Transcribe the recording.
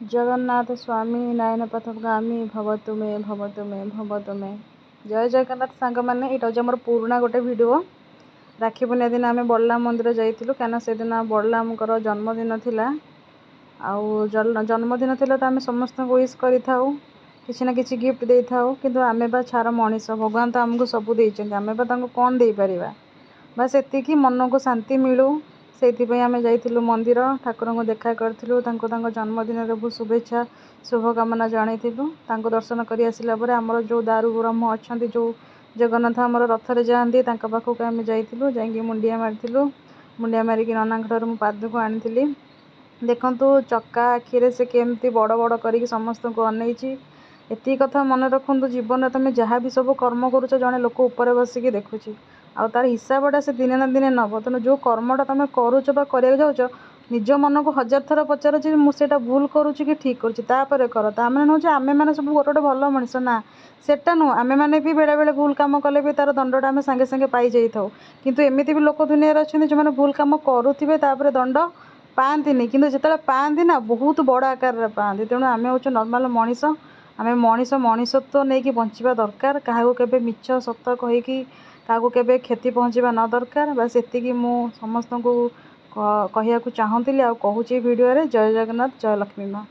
जगन्नाथ स्वामी नयन पथगामी भवतु मे भवतु मे भवतु मे। जय जगन्नाथ सांग मैंने यहाँ हूँ मोर पुराणा गोटे वीडियो। राखी पूर्णिमा दिन आम बड़लाम मंदिर जाइलु क्या से दिन बड़लाम जन्मदिन थिला। आउ जन्मदिन थिला तो आम समस्त विश करि ना किसी गिफ्ट दे था कि आम बा छार मनीष भगवान तो आमको सब देते आम बा कौन दे पारिबा बस एतिकी मन को शांति मिलू से आम जाइलु मंदिर ठाकुर को देखा करूँ जन्मदिन बहुत शुभेच्छा शुभकामना जनइलु दर्शन कर आसला आमर जो दारू ब्रह्म अच्छा जो जगन्नाथ आमर रथरे जाती पाखक आम जाइलु जा मुंडिया मारी मुंडिया मारिक नना पाद को आनी देखु चक्का आखिरे से केमती बड़ बड़ कर समस्त को अनईची एति कथा मन रखु जीवन में तुम जहाँ भी सब कर्म करुच जड़े लोक उपर बसिक देखुची आ तार हिसाबटा से दिने ना दिने नब तेणु जो कर्मटा तुम करुच जाऊच निज मन को हजार थर पचार मुझे भूल करुच्ची कि ठीक करुच्ची कर तामें नुह आम मैंने सब गोटे गोटे भल मनीष ना सेटा नुह आम मैंने भी बेले बेले भूल कम कले भी तार दंडटा आम सांगे सांगे पाई जाइए किंतु एमती भी लोक दुनिया अच्छा जो मैंने भूल कम करुवे दंड पाती कि जिते पाती ना बहुत बड़ आकार पाती तेणु आम हूँ नर्माल मनीष आम मनीष मनीषत्व नहीं कि बंचा दरकार क्या केवे मिछ सत कहीकि क्या केवे क्षति पहुँचवा न दरकार बस एतिकी मु समस्त को कहूँ चाहूँगी आ कहूँ भिडियो जय जगन्नाथ जय लक्ष्मी माँ।